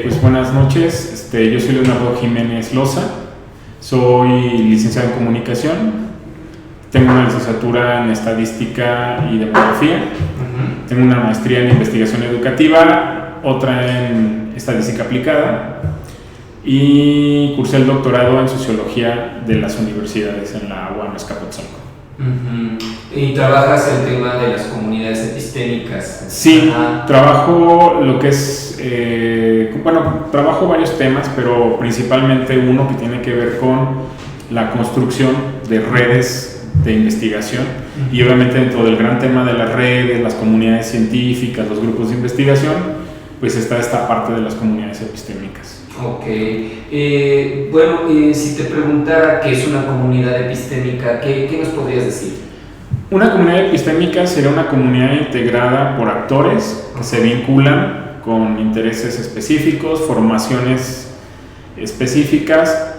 Pues buenas noches, yo soy Leonardo Jiménez Loza, soy licenciado en comunicación, tengo una licenciatura en estadística y demografía, tengo una maestría en investigación educativa, otra en estadística aplicada y cursé el doctorado en sociología de las universidades en la UAM Azcapotzalco. ¿Y trabajas el tema de las comunidades epistémicas? Sí, trabajo lo que es, trabajo varios temas, pero principalmente uno que tiene que ver con la construcción de redes de investigación y obviamente dentro del gran tema de las redes, las comunidades científicas, los grupos de investigación, pues está esta parte de las comunidades epistémicas. Ok. Si te preguntara qué es una comunidad epistémica, ¿qué nos podrías decir? Una comunidad epistémica sería una comunidad integrada por actores que se vinculan con intereses específicos, formaciones específicas,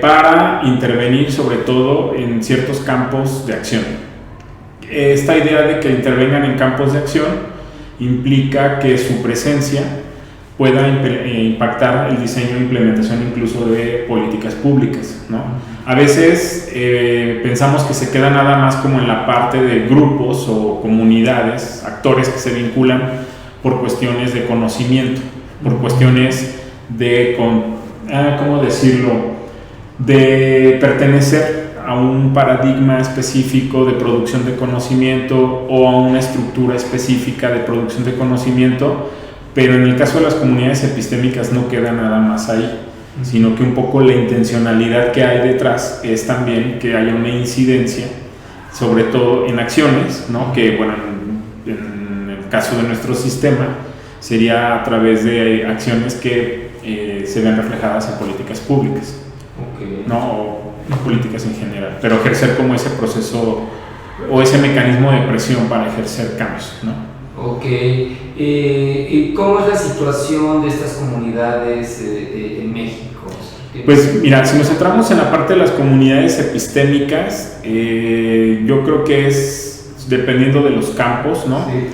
para intervenir sobre todo en ciertos campos de acción. Esta idea de que intervengan en campos de acción implica que su presencia pueda impactar el diseño e implementación incluso de políticas públicas, ¿no? A veces pensamos que se queda nada más como en la parte de grupos o comunidades, actores que se vinculan por cuestiones de conocimiento, por cuestiones de, ¿cómo decirlo?, de pertenecer a un paradigma específico de producción de conocimiento o a una estructura específica de producción de conocimiento. Pero en el caso de las comunidades epistémicas no queda nada más ahí, sino que un poco la intencionalidad que hay detrás es también que haya una incidencia, sobre todo en acciones, ¿no? Que bueno, en el caso de nuestro sistema sería a través de acciones que se ven reflejadas en políticas públicas, ¿no? O en políticas en general, pero ejercer como ese proceso o ese mecanismo de presión para ejercer cambios, ¿no? Ok. ¿Y cómo es la situación de estas comunidades en México? Pues mira, si nos centramos en la parte de las comunidades epistémicas, yo creo que es dependiendo de los campos, ¿no? Sí.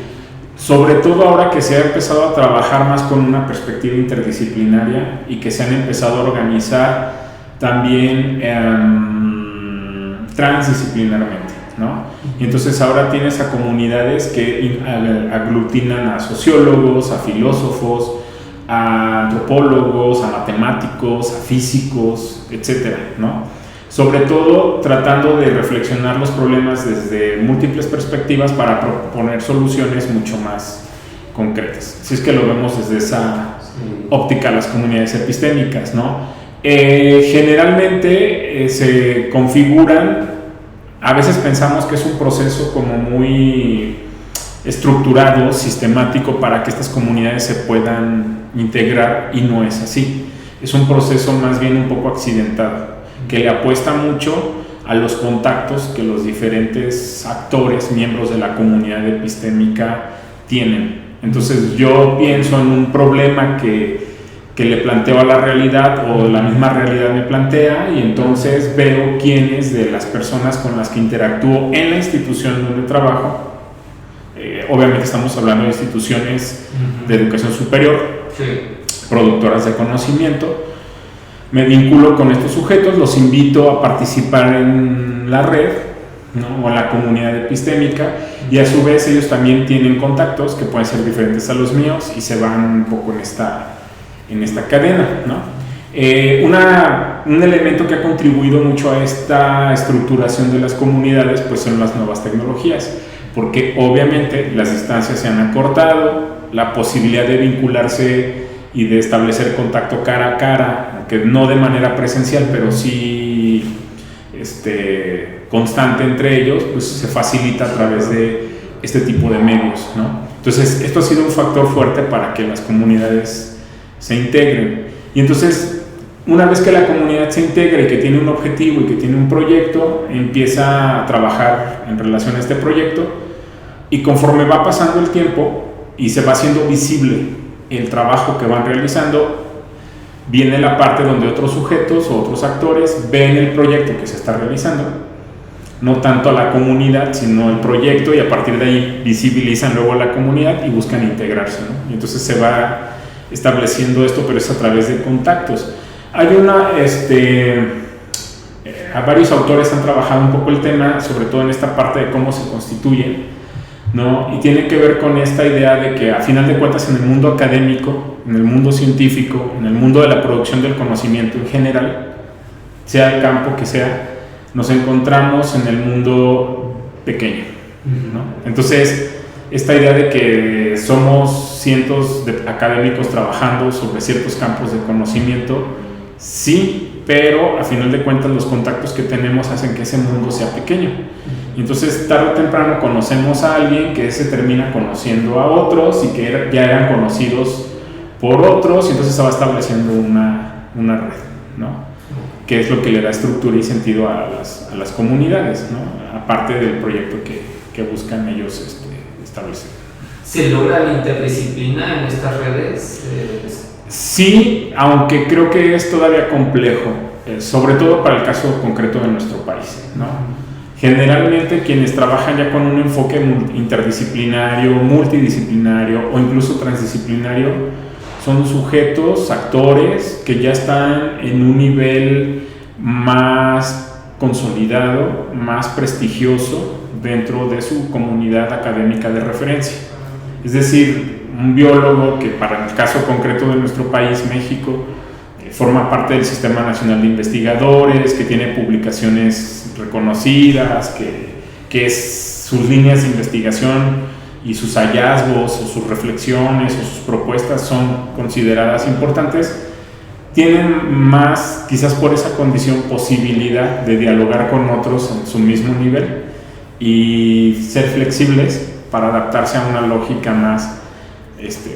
Sobre todo ahora que se ha empezado a trabajar más con una perspectiva interdisciplinaria y que se han empezado a organizar también transdisciplinarmente, ¿no? Y entonces ahora tienes a comunidades que aglutinan a sociólogos, a filósofos, a antropólogos, a matemáticos, a físicos, etcétera, ¿no? Sobre todo tratando de reflexionar los problemas desde múltiples perspectivas para proponer soluciones mucho más concretas. Si es que lo vemos desde esa óptica, las comunidades epistémicas, ¿no? Generalmente se configuran. A veces pensamos que es un proceso como muy estructurado, sistemático para que estas comunidades se puedan integrar y no es así. Es un proceso más bien un poco accidentado, que le apuesta mucho a los contactos que los diferentes actores, miembros de la comunidad epistémica tienen. Entonces yo pienso en un problema que le planteo a la realidad o la misma realidad me plantea y entonces veo quiénes de las personas con las que interactúo en la institución donde trabajo, obviamente estamos hablando de instituciones de educación superior, productoras de conocimiento, me vinculo con estos sujetos, los invito a participar en la red, ¿no? O en la comunidad epistémica y a su vez ellos también tienen contactos que pueden ser diferentes a los míos y se van un poco en esta cadena, ¿no? Un elemento que ha contribuido mucho a esta estructuración de las comunidades pues son las nuevas tecnologías, porque obviamente las distancias se han acortado, la posibilidad de vincularse y de establecer contacto cara a cara, aunque no de manera presencial, pero sí constante entre ellos, pues se facilita a través de este tipo de medios, ¿no? Entonces esto ha sido un factor fuerte para que las comunidades se integren. Y entonces, una vez que la comunidad se integra y que tiene un objetivo y que tiene un proyecto, empieza a trabajar en relación a este proyecto y conforme va pasando el tiempo y se va haciendo visible el trabajo que van realizando, viene la parte donde otros sujetos o otros actores ven el proyecto que se está realizando, no tanto a la comunidad, sino el proyecto, y a partir de ahí visibilizan luego a la comunidad y buscan integrarse, ¿no? Y entonces se va estableciendo esto, pero es a través de contactos. Hay varios autores han trabajado un poco el tema, sobre todo en esta parte de cómo se constituyen, ¿no? Y tiene que ver con esta idea de que a final de cuentas en el mundo académico, en el mundo científico, en el mundo de la producción del conocimiento en general, sea el campo que sea, nos encontramos en el mundo pequeño, ¿no? Entonces, esta idea de que somos cientos de académicos trabajando sobre ciertos campos de conocimiento, sí, pero a final de cuentas los contactos que tenemos hacen que ese mundo sea pequeño. Y entonces tarde o temprano conocemos a alguien que se termina conociendo a otros y que ya eran conocidos por otros, y entonces se va estableciendo una red, ¿no? Que es lo que le da estructura y sentido a las comunidades, ¿no? Aparte del proyecto que buscan ellos establecer. ¿Se logra la interdisciplina en estas redes? Sí, aunque creo que es todavía complejo, sobre todo para el caso concreto de nuestro país, ¿no? Generalmente quienes trabajan ya con un enfoque interdisciplinario, multidisciplinario o incluso transdisciplinario son sujetos, actores que ya están en un nivel más consolidado, más prestigioso dentro de su comunidad académica de referencia. Es decir, un biólogo que para el caso concreto de nuestro país, México, forma parte del Sistema Nacional de Investigadores, que tiene publicaciones reconocidas, que sus líneas de investigación y sus hallazgos o sus reflexiones o sus propuestas son consideradas importantes, tienen más, quizás por esa condición, posibilidad de dialogar con otros en su mismo nivel y ser flexibles para adaptarse a una lógica más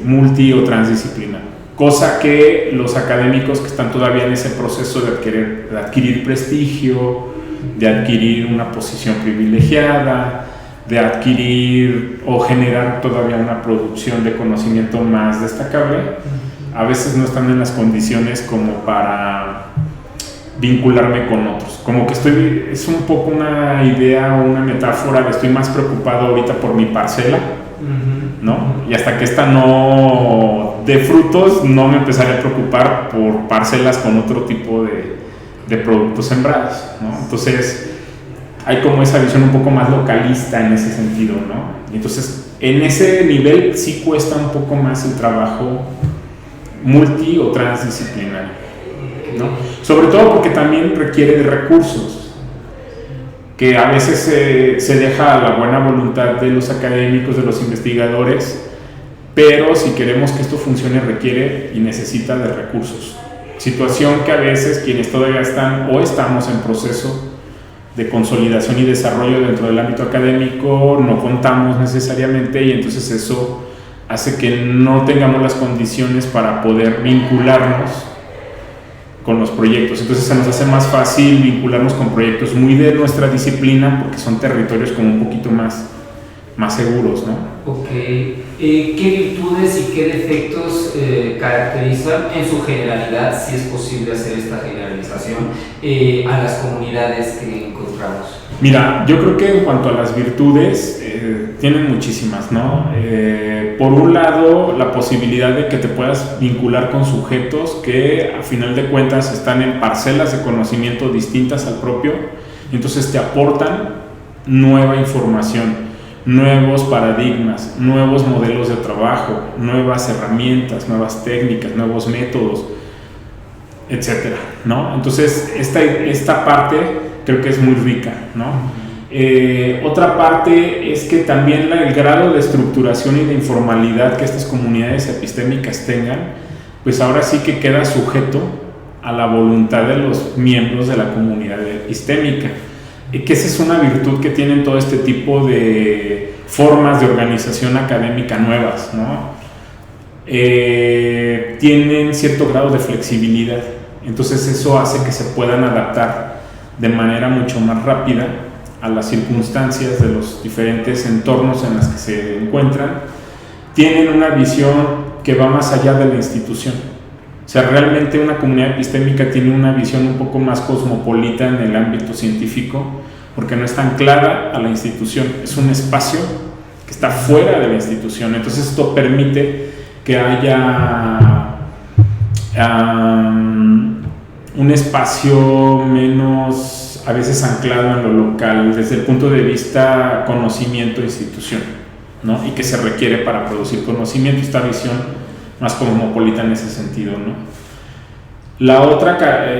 multi o transdisciplinar, cosa que los académicos que están todavía en ese proceso de adquirir prestigio, de adquirir una posición privilegiada, de adquirir o generar todavía una producción de conocimiento más destacable, a veces no están en las condiciones como para vincularme con otros. Como que es un poco una idea o una metáfora de estoy más preocupado ahorita por mi parcela, ¿no? Y hasta que esta no dé frutos, no me empezaré a preocupar por parcelas con otro tipo de productos sembrados, ¿no? Entonces, hay como esa visión un poco más localista en ese sentido, ¿no? Y entonces, en ese nivel sí cuesta un poco más el trabajo multi o transdisciplinario, ¿no? Sobre todo porque también requiere de recursos, que a veces se deja a la buena voluntad de los académicos, de los investigadores, pero si queremos que esto funcione requiere y necesita de recursos. Situación que a veces quienes todavía están o estamos en proceso de consolidación y desarrollo dentro del ámbito académico no contamos necesariamente, y entonces eso hace que no tengamos las condiciones para poder vincularnos con los proyectos. Entonces se nos hace más fácil vincularnos con proyectos muy de nuestra disciplina porque son territorios como un poquito más seguros, ¿no? Ok. ¿Qué virtudes y qué defectos caracterizan en su generalidad, si es posible hacer esta generalización, a las comunidades que encontramos? Mira, yo creo que en cuanto a las virtudes, tienen muchísimas, ¿no? Por un lado, la posibilidad de que te puedas vincular con sujetos que a final de cuentas están en parcelas de conocimiento distintas al propio, y entonces te aportan nueva información, nuevos paradigmas, nuevos modelos de trabajo, nuevas herramientas, nuevas técnicas, nuevos métodos, etcétera, ¿no? Entonces, esta parte creo que es muy rica, ¿no? Otra parte es que también el grado de estructuración y de informalidad que estas comunidades epistémicas tengan, pues ahora sí que queda sujeto a la voluntad de los miembros de la comunidad epistémica. Que esa es una virtud que tienen todo este tipo de formas de organización académica nuevas, ¿no? Tienen cierto grado de flexibilidad, entonces eso hace que se puedan adaptar de manera mucho más rápida a las circunstancias de los diferentes entornos en los que se encuentran. Tienen una visión que va más allá de la institución. O sea, realmente una comunidad epistémica tiene una visión un poco más cosmopolita en el ámbito científico, porque no está anclada a la institución, es un espacio que está fuera de la institución. Entonces esto permite que haya un espacio menos a veces anclado en lo local desde el punto de vista conocimiento e institución, ¿no? Y que se requiere para producir conocimiento, esta visión más cosmopolita en ese sentido, ¿no? La otra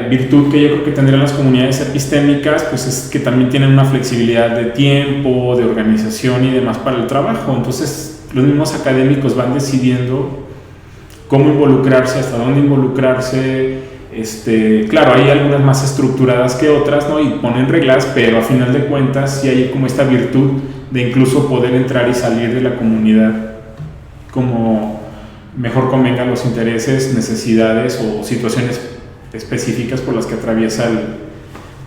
virtud que yo creo que tendrían las comunidades epistémicas, pues es que también tienen una flexibilidad de tiempo, de organización y demás para el trabajo. Entonces los mismos académicos van decidiendo cómo involucrarse, hasta dónde involucrarse. Claro, hay algunas más estructuradas que otras, ¿no? Y ponen reglas, pero a final de cuentas sí hay como esta virtud de incluso poder entrar y salir de la comunidad como mejor convengan los intereses, necesidades o situaciones específicas por las que atraviesa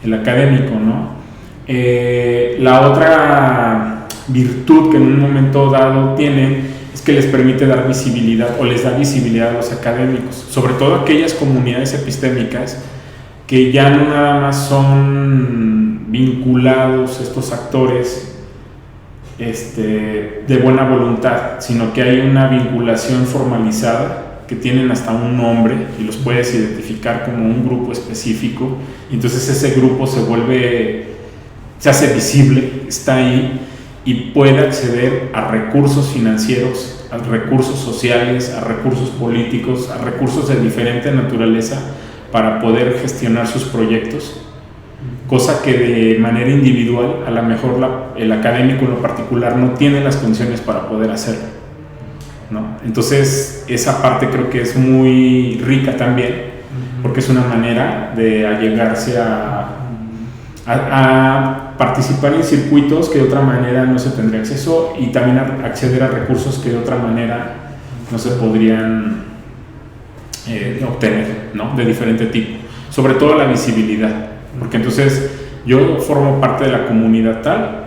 el académico, ¿no? La otra virtud que en un momento dado tienen es que les permite dar visibilidad o les da visibilidad a los académicos, sobre todo aquellas comunidades epistémicas que ya no nada más son vinculados estos actores de buena voluntad, sino que hay una vinculación formalizada, que tienen hasta un nombre y los puedes identificar como un grupo específico, y entonces ese grupo se hace visible, está ahí y puede acceder a recursos financieros, a recursos sociales, a recursos políticos, a recursos de diferente naturaleza para poder gestionar sus proyectos, cosa que de manera individual a lo mejor el académico en lo particular no tiene las condiciones para poder hacerlo, ¿no? Entonces esa parte creo que es muy rica también, porque es una manera de allegarse a participar en circuitos que de otra manera no se tendría acceso, y también a acceder a recursos que de otra manera no se podrían obtener, ¿no? De diferente tipo, sobre todo la visibilidad. Porque entonces yo formo parte de la comunidad tal,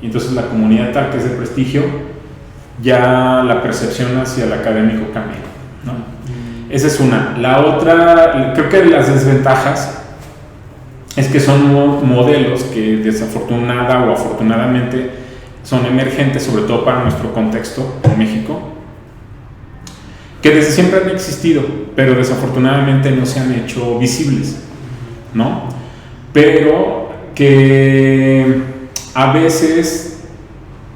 y entonces la comunidad tal, que es de prestigio, ya la percepción hacia el académico cambia, ¿no? Esa es una. La otra, creo que las desventajas es que son modelos que desafortunada o afortunadamente son emergentes, sobre todo para nuestro contexto en México, que desde siempre han existido, pero desafortunadamente no se han hecho visibles, ¿no? Pero que a veces,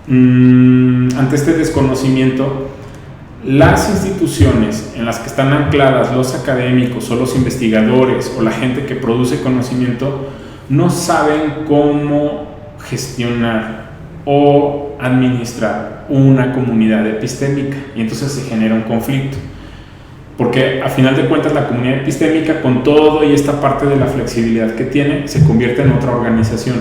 ante este desconocimiento, las instituciones en las que están ancladas los académicos o los investigadores o la gente que produce conocimiento no saben cómo gestionar o administrar una comunidad epistémica, y entonces se genera un conflicto. Porque a final de cuentas la comunidad epistémica, con todo y esta parte de la flexibilidad que tiene, se convierte en otra organización.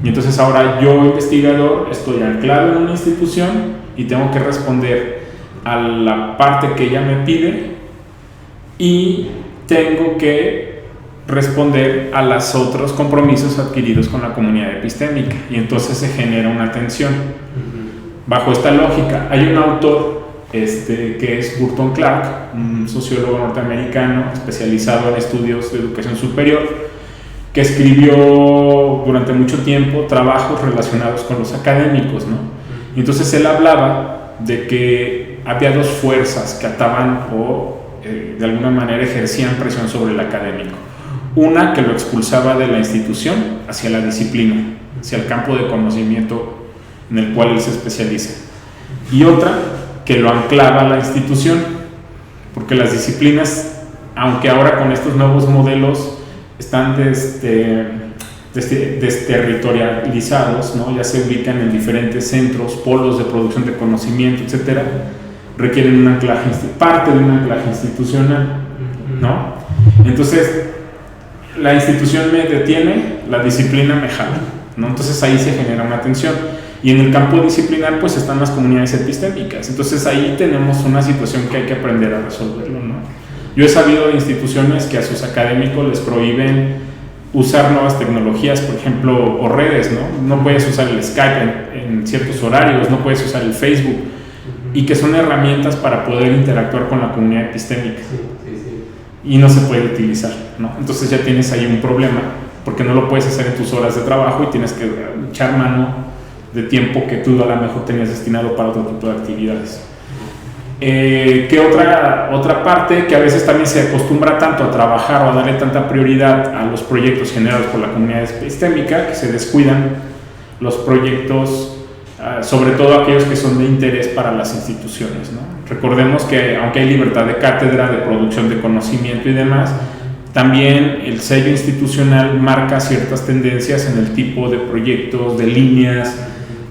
Y entonces ahora yo, investigador, estoy anclado en una institución y tengo que responder a la parte que ella me pide, y tengo que responder a los otros compromisos adquiridos con la comunidad epistémica, y entonces se genera una tensión. Bajo esta lógica hay un autor que es Burton Clark, un sociólogo norteamericano especializado en estudios de educación superior, que escribió durante mucho tiempo trabajos relacionados con los académicos, ¿no? Y entonces él hablaba de que había dos fuerzas que ataban o de alguna manera ejercían presión sobre el académico. Una que lo expulsaba de la institución hacia la disciplina, hacia el campo de conocimiento en el cual él se especializa, y otra que lo anclaba a la institución, porque las disciplinas, aunque ahora con estos nuevos modelos están desterritorializados, ¿no? Ya se ubican en diferentes centros, polos de producción de conocimiento, etcétera, requieren un anclaje, parte de un anclaje institucional, ¿no? Entonces la institución me detiene, la disciplina me jala, ¿no? Entonces ahí se genera una tensión. Y en el campo disciplinar pues están las comunidades epistémicas. Entonces ahí tenemos una situación que hay que aprender a resolverlo, ¿no? Yo he sabido de instituciones que a sus académicos les prohíben usar nuevas tecnologías, por ejemplo, o redes, ¿no? No puedes usar el Skype en ciertos horarios, no puedes usar el Facebook, y que son herramientas para poder interactuar con la comunidad epistémica. Y no se puede utilizar, ¿no? Entonces ya tienes ahí un problema, porque no lo puedes hacer en tus horas de trabajo y tienes que echar mano de tiempo que tú a lo mejor tenías destinado para otro tipo de actividades. ¿Qué otra parte que a veces también se acostumbra tanto a trabajar o a darle tanta prioridad a los proyectos generados por la comunidad epistémica que se descuidan los proyectos, sobre todo aquellos que son de interés para las instituciones, ¿no? Recordemos que aunque hay libertad de cátedra, de producción de conocimiento y demás, también el sello institucional marca ciertas tendencias en el tipo de proyectos, de líneas,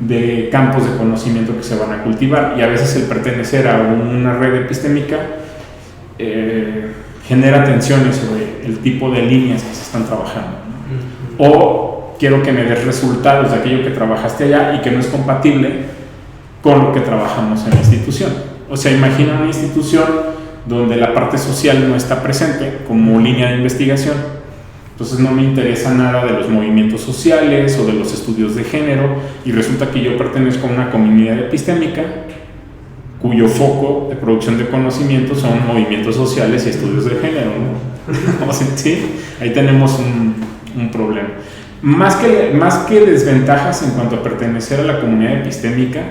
de campos de conocimiento que se van a cultivar, y a veces el pertenecer a una red epistémica genera tensiones sobre el tipo de líneas que se están trabajando, ¿no? O quiero que me des resultados de aquello que trabajaste allá y que no es compatible con lo que trabajamos en la institución. O sea, imagina una institución donde la parte social no está presente como línea de investigación. Entonces no me interesa nada de los movimientos sociales o de los estudios de género, y resulta que yo pertenezco a una comunidad epistémica cuyo foco de producción de conocimiento son movimientos sociales y estudios de género, ¿no? ¿Sí? Ahí tenemos un problema. Más que desventajas en cuanto a pertenecer a la comunidad epistémica,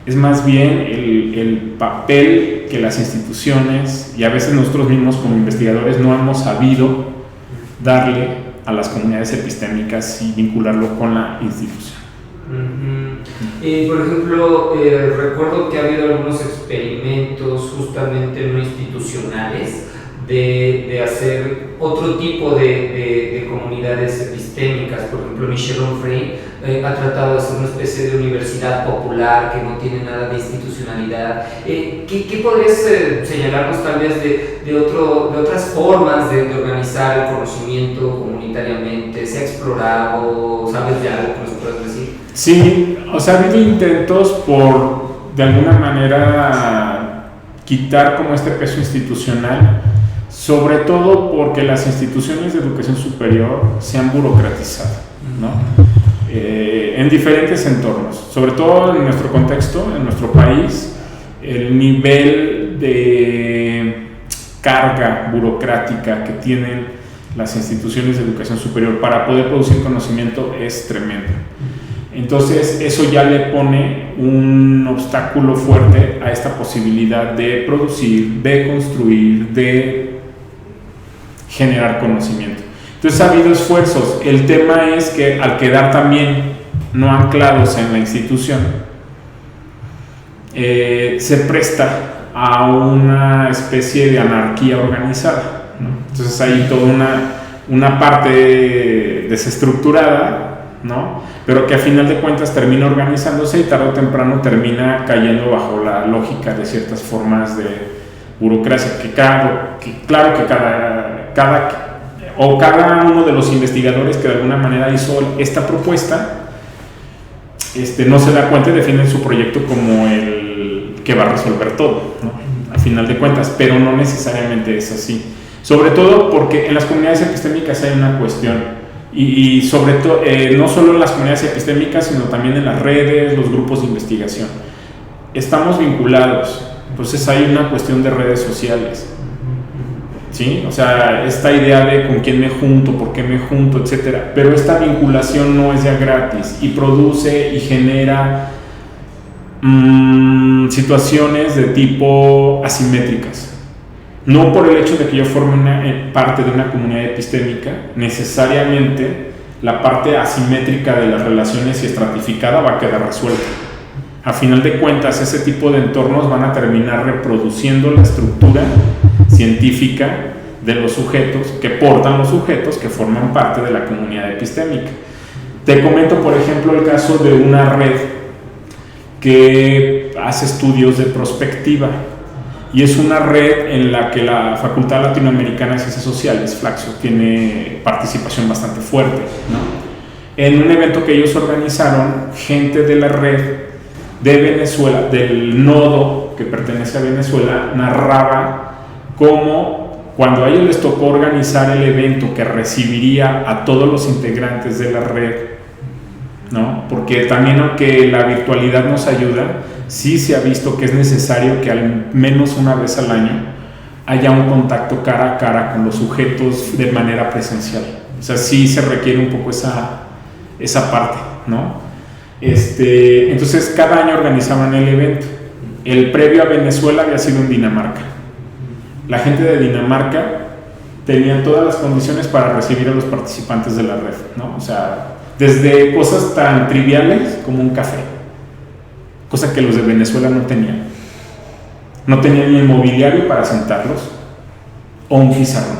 es más bien el papel que las instituciones y a veces nosotros mismos como investigadores no hemos sabido darle a las comunidades epistémicas y vincularlo con la institución. Por ejemplo, recuerdo que ha habido algunos experimentos justamente no institucionales de hacer otro tipo de comunidades epistémicas. Por ejemplo, Michel Onfray ha tratado de hacer una especie de universidad popular que no tiene nada de institucionalidad. ¿Qué podrías señalarnos tal vez de otras formas de organizar el conocimiento comunitariamente? ¿Se ha explorado? ¿Sabes de algo que nos puedas decir? Sí, o sea, ha habido intentos por, de alguna manera, quitar como este peso institucional, sobre todo porque las instituciones de educación superior se han burocratizado, ¿no? En diferentes entornos, sobre todo en nuestro contexto, en nuestro país, el nivel de carga burocrática que tienen las instituciones de educación superior para poder producir conocimiento es tremendo. Entonces eso ya le pone un obstáculo fuerte a esta posibilidad de producir, de construir, de generar conocimiento. Entonces ha habido esfuerzos. El tema es que al quedar también no anclados en la institución, se presta a una especie de anarquía organizada, ¿no? Entonces hay toda una parte desestructurada, ¿no? Pero que a final de cuentas termina organizándose y tarde o temprano termina cayendo bajo la lógica de ciertas formas de burocracia que claro que cada uno de los investigadores que de alguna manera hizo esta propuesta no se da cuenta y defienden su proyecto como el que va a resolver todo, ¿no? A final de cuentas, pero no necesariamente es así, sobre todo porque en las comunidades epistémicas hay una cuestión y sobre todo no solo en las comunidades epistémicas sino también en las redes, los grupos de investigación estamos vinculados, entonces hay una cuestión de redes sociales, ¿sí? O sea, esta idea de con quién me junto, por qué me junto, etcétera, pero esta vinculación no es ya gratis y produce y genera situaciones de tipo asimétricas. No por el hecho de que yo forme parte de una comunidad epistémica, necesariamente la parte asimétrica de las relaciones y estratificada va a quedar resuelta. A final de cuentas, ese tipo de entornos van a terminar reproduciendo la estructura científica de los sujetos que portan los sujetos que forman parte de la comunidad epistémica. Te comento, por ejemplo, el caso de una red que hace estudios de prospectiva y es una red en la que la Facultad Latinoamericana de Ciencias Sociales, Flaxo, tiene participación bastante fuerte, ¿no? En un evento que ellos organizaron, gente de la red de Venezuela, del nodo que pertenece a Venezuela, narraba cómo cuando a ellos les tocó organizar el evento que recibiría a todos los integrantes de la red, ¿no? Porque también aunque la virtualidad nos ayuda, sí se ha visto que es necesario que al menos una vez al año haya un contacto cara a cara con los sujetos de manera presencial. O sea, sí se requiere un poco esa parte, ¿no? Entonces cada año organizaban el evento. El previo a Venezuela había sido en Dinamarca. La gente de Dinamarca tenía todas las condiciones para recibir a los participantes de la red, ¿no? O sea, desde cosas tan triviales como un café, cosa que los de Venezuela no tenían. No tenían ni el mobiliario para sentarlos o un pizarrón.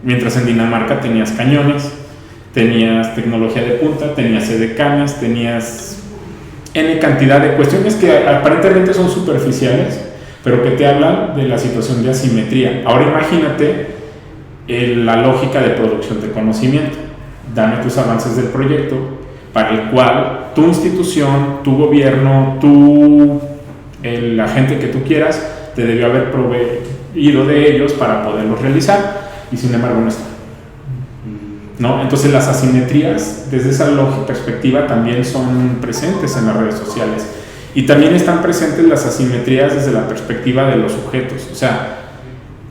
Mientras en Dinamarca tenías cañones, tenías tecnología de punta, tenías edecanes, tenías N cantidad de cuestiones que aparentemente son superficiales, pero que te hablan de la situación de asimetría. Ahora imagínate la lógica de producción de conocimiento. Dame tus avances del proyecto para el cual tu institución, tu gobierno, la gente que tú quieras, te debió haber proveído de ellos para poderlos realizar, y sin embargo no está, ¿no? Entonces las asimetrías desde esa lógica perspectiva también son presentes en las redes sociales, y también están presentes las asimetrías desde la perspectiva de los sujetos. O sea,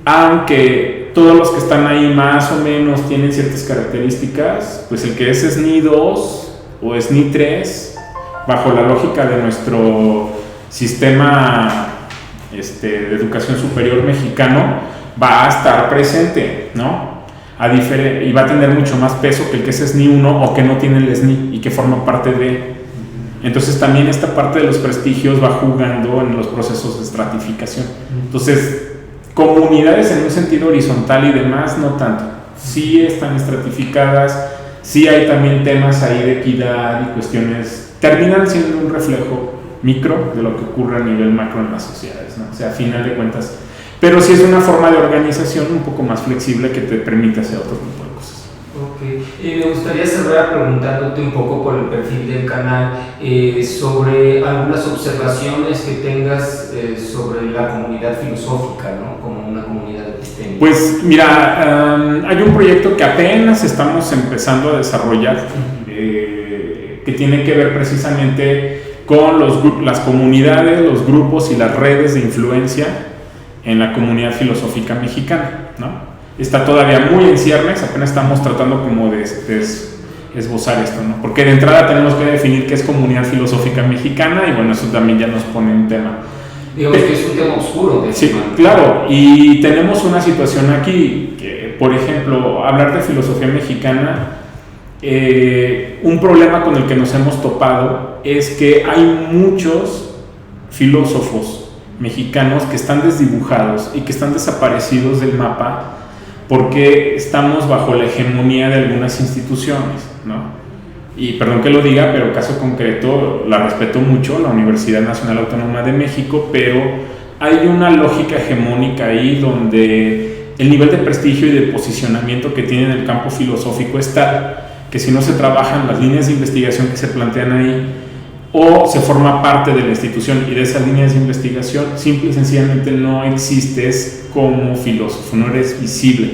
aunque todos los que están ahí más o menos tienen ciertas características, pues el que es SNI 2 o SNI 3, bajo la lógica de nuestro sistema de educación superior mexicano, va a estar presente, ¿no? Y va a tener mucho más peso que el que es SNI 1 o que no tiene el SNI y que forma parte de. Entonces también esta parte de los prestigios va jugando en los procesos de estratificación. Entonces, comunidades en un sentido horizontal y demás, no tanto. Sí están estratificadas, sí hay también temas ahí de equidad y cuestiones, terminan siendo un reflejo micro de lo que ocurre a nivel macro en las sociedades, ¿no? O sea, a final de cuentas. Pero sí es una forma de organización un poco más flexible que te permite hacer otro tipo de cosas. Ok, me gustaría cerrar preguntándote un poco por el perfil del canal, sobre algunas observaciones que tengas sobre la comunidad filosófica, ¿no? Como una comunidad epistémica. Pues mira, hay un proyecto que apenas estamos empezando a desarrollar, que tiene que ver precisamente con las comunidades, los grupos y las redes de influencia en la comunidad filosófica mexicana, ¿no? Está todavía muy en ciernes, apenas estamos tratando como de esbozar esto, ¿no? Porque de entrada tenemos que definir qué es comunidad filosófica mexicana, y bueno, eso también ya nos pone un tema. Digamos que es un tema oscuro. Sí, claro, y tenemos una situación aquí, que, por ejemplo, hablar de filosofía mexicana, un problema con el que nos hemos topado es que hay muchos filósofos mexicanos que están desdibujados y que están desaparecidos del mapa porque estamos bajo la hegemonía de algunas instituciones, ¿no? Y perdón que lo diga, pero caso concreto, la respeto mucho, la Universidad Nacional Autónoma de México, pero hay una lógica hegemónica ahí donde el nivel de prestigio y de posicionamiento que tiene en el campo filosófico es tal que si no se trabajan las líneas de investigación que se plantean ahí, o se forma parte de la institución y de esas líneas de investigación, simple y sencillamente no existes como filósofo, no eres visible.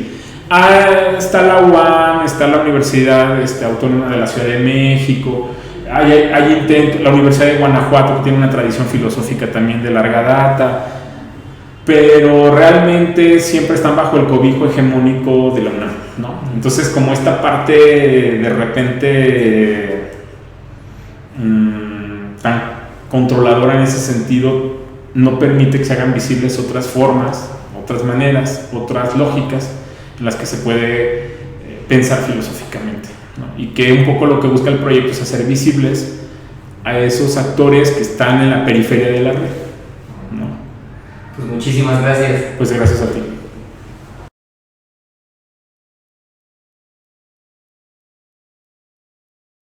Está la UAM, está la Universidad Autónoma de la Ciudad de México, hay intentos, la Universidad de Guanajuato, que tiene una tradición filosófica también de larga data, pero realmente siempre están bajo el cobijo hegemónico de la UNAM, ¿no? Entonces, como esta parte de repente tan controladora en ese sentido, no permite que se hagan visibles otras formas, otras maneras, otras lógicas en las que se puede pensar filosóficamente, ¿no? Y que un poco lo que busca el proyecto es hacer visibles a esos actores que están en la periferia de la red, ¿no? Pues muchísimas gracias. Pues gracias a ti.